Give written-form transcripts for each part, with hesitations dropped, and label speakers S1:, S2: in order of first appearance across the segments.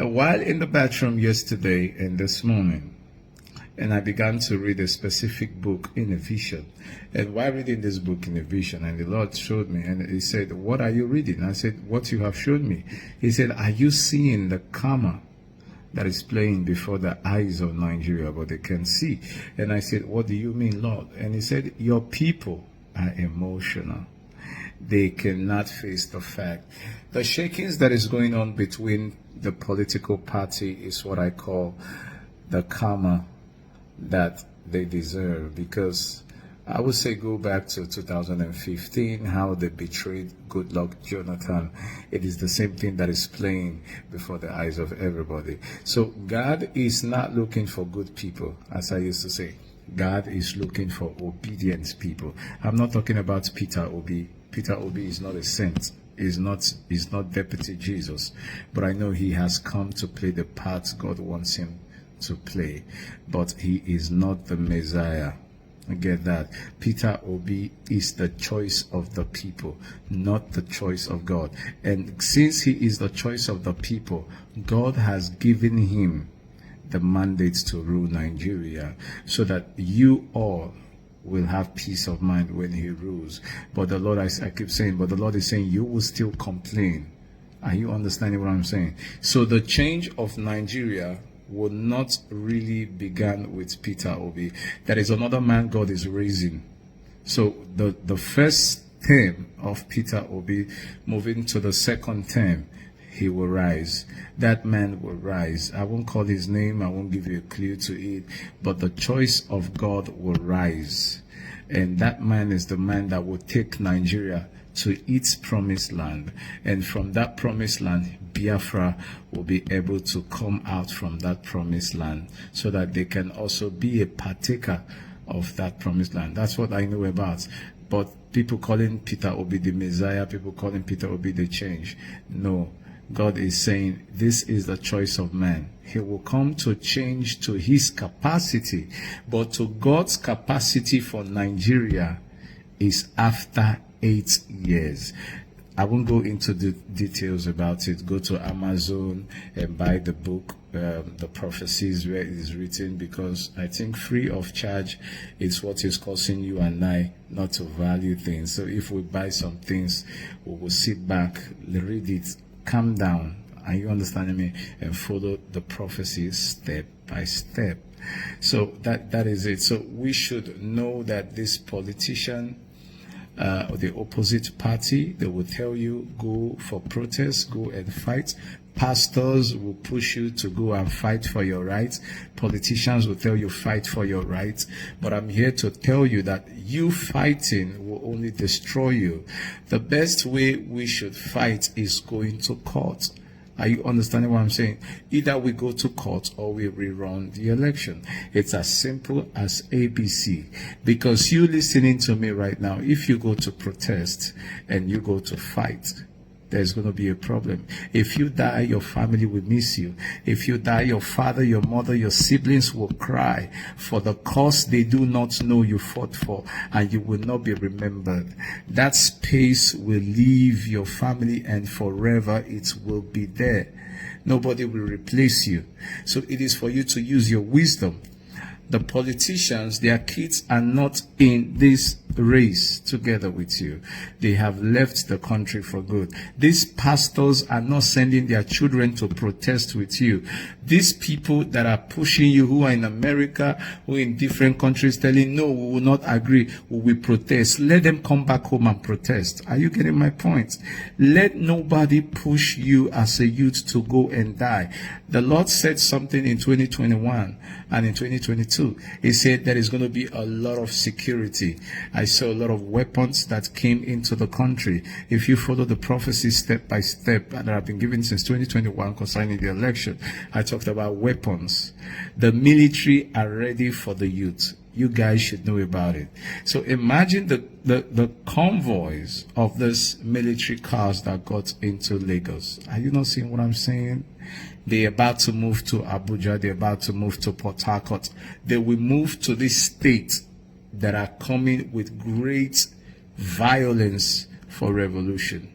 S1: While in the bathroom yesterday and this morning, and I began to read a specific book in a vision. And while reading this book in a vision, and the Lord showed me, and He said, "What are you reading?" I said, "What you have shown me." He said, "Are you seeing the karma that is playing before the eyes of Nigeria, but they can see?" And I said, "What do you mean, Lord?" And He said, "Your people are emotional. They cannot face the fact. The shakings that is going on between the political party is what I call the karma that they deserve, because I would say go back to 2015, how they betrayed Goodluck Jonathan. It is the same thing that is playing before the eyes of everybody. So God is not looking for good people, as I used to say. God is looking for obedient people. I'm not talking about Peter Obi. Peter Obi is not a saint. Is not Deputy Jesus. But I know he has come to play the part God wants him to play, but he is not the Messiah. I get that. Peter Obi is the choice of the people, not the choice of God. And since he is the choice of the people, God has given him the mandate to rule Nigeria, so that you all will have peace of mind when he rules. But the Lord, I keep saying, but the Lord is saying, you will still complain. Are you understanding what I'm saying? So the change of Nigeria will not really begin with Peter Obi. There is another man God is raising. So the first term of Peter Obi moving to the second term, he will rise. That man will rise. I won't call his name. I won't give you a clue to it. But the choice of God will rise. And that man is the man that will take Nigeria to its promised land. And from that promised land, Biafra will be able to come out from that promised land, so that they can also be a partaker of that promised land. That's what I know about. But people calling Peter Obi the Messiah, people calling Peter Obi the change. No. God is saying, this is the choice of man. He will come to change to his capacity. But to God's capacity for Nigeria is after 8 years. I won't go into the details about it. Go to Amazon and buy the book, The Prophecies, where it is written, because I think free of charge is what is causing you and I not to value things. So if we buy some things, we will sit back, read it, calm down. Are you understanding me? And follow the prophecies step by step. So that is it. So we should know that this politician, the opposite party, they will tell you, go for protest, go and fight. Pastors will push you to go and fight for your rights. Politicians will tell you, fight for your rights. But I'm here to tell you that you fighting will only destroy you. The best way we should fight is going to court. Are you understanding what I'm saying? Either we go to court or we rerun the election. It's as simple as ABC. Because you listening to me right now, if you go to protest and you go to fight, there's going to be a problem. If you die, your family will miss you. If you die, your father, your mother, your siblings will cry for the cause they do not know you fought for, and you will not be remembered. That space will leave your family, and forever it will be there. Nobody will replace you. So it is for you to use your wisdom. The politicians, their kids are not in this race together with you. They have left the country for good. These pastors are not sending their children to protest with you. These people that are pushing you, who are in America, who are in different countries, telling, no, we will not agree, we will protest. Let them come back home and protest. Are you getting my point? Let nobody push you as a youth to go and die. The Lord said something in 2021 and in 2022. He said there is going to be a lot of security. I saw a lot of weapons that came into the country. If you follow the prophecy step by step that have been given since 2021 concerning the election, I talked about weapons. The military are ready for the youth. You guys should know about it. So imagine the convoys of this military cars that got into Lagos. Are you not seeing what I'm saying? They're about to move to Abuja. They're about to move to Port Harcourt. They will move to this state that are coming with great violence for revolution.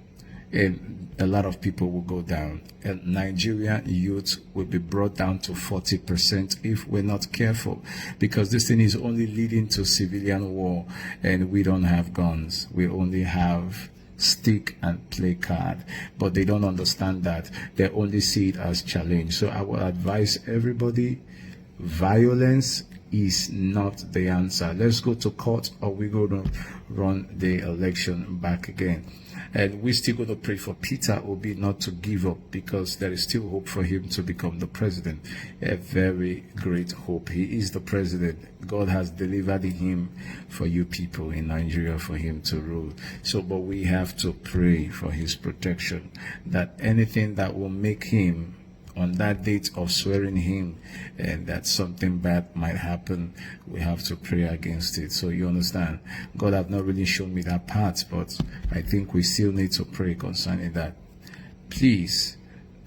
S1: and a lot of people will go down. And Nigerian youth will be brought down to 40% if we're not careful, because this thing is only leading to civilian war, and we don't have guns. We only have stick and play card, but they don't understand that. They only see it as challenge. So I will advise everybody, violence is not the answer. Let's go to court, or we're going to run the election back again. And we're still going to pray for Peter Obi not to give up, because there is still hope for him to become the president. A very great hope. He is the president. God has delivered him for you people in Nigeria, for him to rule. So, but we have to pray for his protection, that anything that will make him, on that date of swearing him, and that something bad might happen, we have to pray against it. So you understand, God have not really shown me that part, but I think we still need to pray concerning that. Please,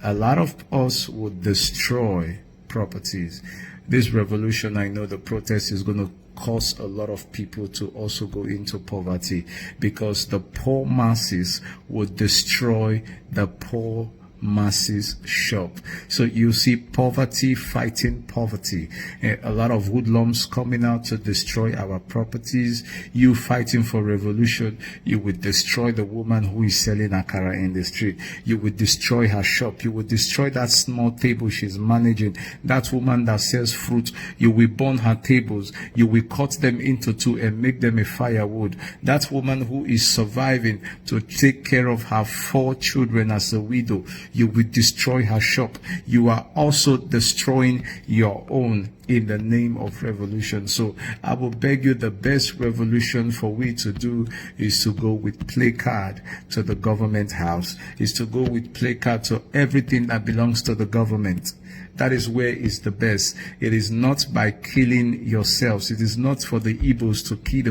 S1: a lot of us would destroy properties. This revolution, I know the protest is going to cause a lot of people to also go into poverty, because the poor masses would destroy the poor masses shop. So you see poverty fighting poverty. A lot of hoodlums coming out to destroy our properties. You fighting for revolution, you would destroy the woman who is selling akara in the street. You would destroy her shop. You would destroy that small table she's managing. That woman that sells fruit, you will burn her tables. You will cut them into two and make them a firewood. That woman who is surviving to take care of her 4 children as a widow, you will destroy her shop. You are also destroying your own in the name of revolution. So I will beg you, the best revolution for we to do is to go with placard to the government house, is to go with placard to everything that belongs to the government. That is where is the best. It is not by killing yourselves. It is not for the Igbos to kill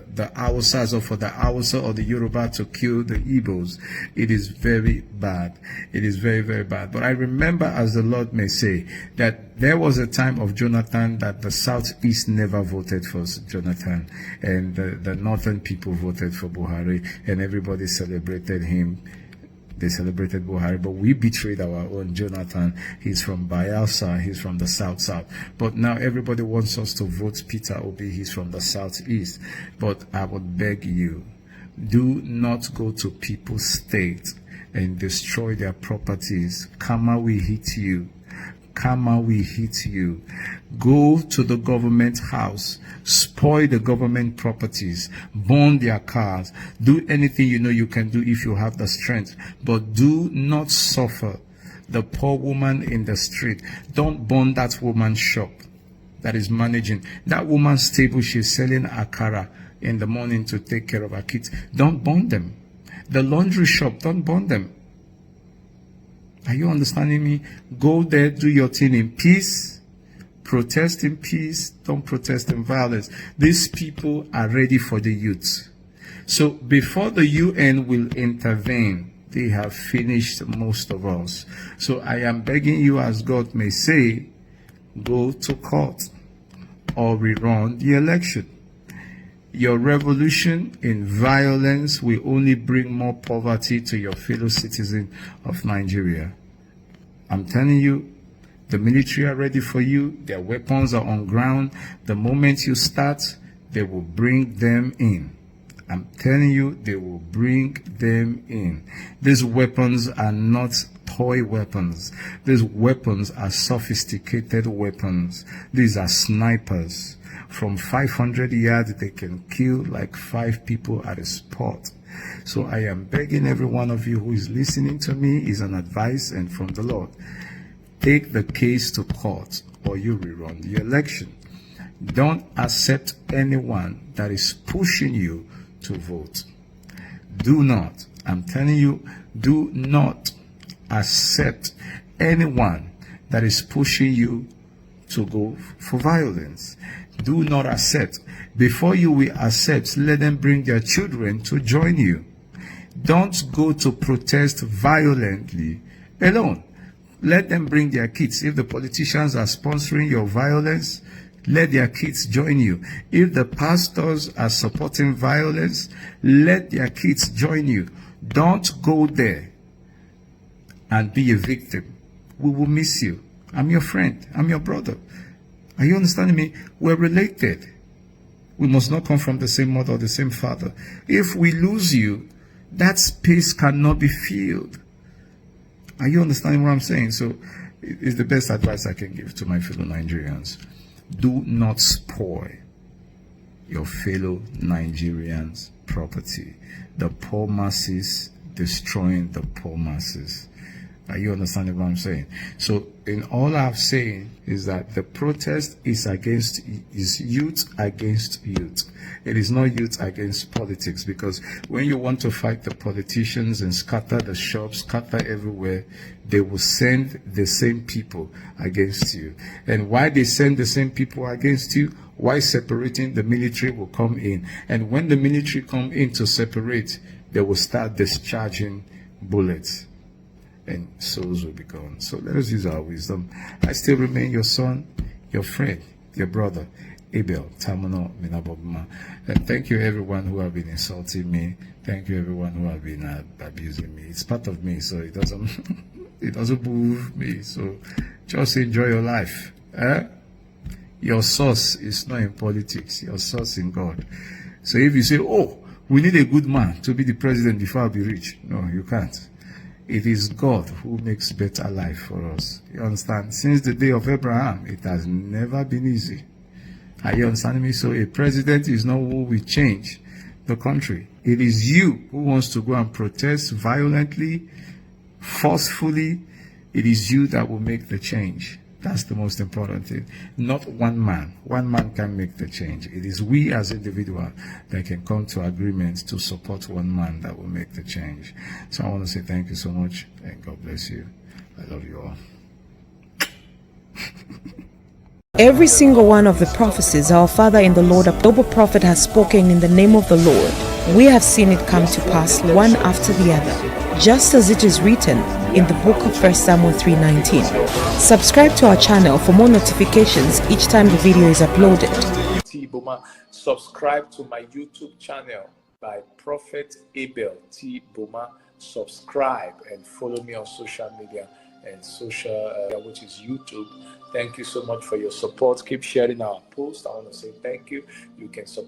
S1: the Hausas, or for the Hausa or the Yoruba to kill the Igbos. It is very bad. It is very, very bad. But I remember, as the Lord may say, that there was a time of Jonathan that the Southeast never voted for Jonathan, and the northern people voted for Buhari, and everybody celebrated him. They celebrated Buhari, but we betrayed our own Jonathan. He's from Bayelsa. He's from the South. But now everybody wants us to vote Peter Obi. He's from the Southeast. But I would beg you, do not go to people's state and destroy their properties. Karma will hit you. Karma will hit you. Go to the government house, spoil the government properties, burn their cars, do anything you know you can do if you have the strength, but do not suffer the poor woman in the street. Don't burn that woman's shop that is managing. That woman's table, she's selling akara in the morning to take care of her kids. Don't burn them. The laundry shop, don't burn them. Are you understanding me? Go there, do your thing in peace, protest in peace, don't protest in violence. These people are ready for the youth. So before the UN will intervene, they have finished most of us. So I am begging you, as God may say, go to court or rerun the election. Your revolution in violence will only bring more poverty to your fellow citizens of Nigeria. I'm telling you, the military are ready for you. Their weapons are on ground. The moment you start, they will bring them in. I'm telling you, they will bring them in. These weapons are not toy weapons. These weapons are sophisticated weapons. These are snipers. From 500 yards, they can kill like 5 people at a spot. So I am begging every one of you who is listening to me, is an advice and from the Lord. Take the case to court or you rerun the election. Don't accept anyone that is pushing you to vote. Do not, I'm telling you, do not accept anyone that is pushing you to go for violence. Do not accept. Before you will accept, let them bring their children to join you. Don't go to protest violently alone. Let them bring their kids. If the politicians are sponsoring your violence, let their kids join you. If the pastors are supporting violence, let their kids join you. Don't go there and be a victim. We will miss you. I'm your friend. I'm your brother. Are you understanding me? We're related. We must not come from the same mother or the same father. If we lose you, that space cannot be filled. Are you understanding what I'm saying? So it's the best advice I can give to my fellow Nigerians. Do not spoil your fellow Nigerians' property. The poor masses destroying the poor masses. Are you understanding what I'm saying? So in all I'm saying is that the protest is youth against youth. It is not youth against politics, because when you want to fight the politicians and scatter the shops, scatter everywhere, they will send the same people against you. And why they send the same people against you? Why separating? The military will come in. And when the military come in to separate, they will start discharging bullets, and souls will be gone. So let us use our wisdom. I still remain your son, your friend, your brother, Abel Tamunominabo Boma. And thank you everyone who have been insulting me. Thank you everyone who have been abusing me. It's part of me, so it doesn't it doesn't move me. So just enjoy your life. Your source is not in politics. Your source in God. So if you say, oh, we need a good man to be the president before I be rich. No, you can't. It is God who makes better life for us. You understand? Since the day of Abraham, it has never been easy. Are you understanding me? So a president is not who will change the country. It is you who wants to go and protest violently, forcefully. It is you that will make the change. That's the most important thing. Not one man. One man can make the change. It is we as individuals that can come to agreement to support one man that will make the change. So I want to say thank you so much, and God bless you. I love you all.
S2: Every single one of the prophecies our Father in the Lord, a noble prophet, has spoken in the name of the Lord, we have seen it come to pass one after the other, just as it is written in the book of 1 Samuel 3:19. Subscribe to our channel for more notifications each time the video is uploaded.
S3: Boma. Subscribe to my YouTube channel by Prophet Abel Boma. Subscribe and follow me on social media and which is YouTube. Thank you so much for your support. Keep sharing our posts. I want to say thank you. You can support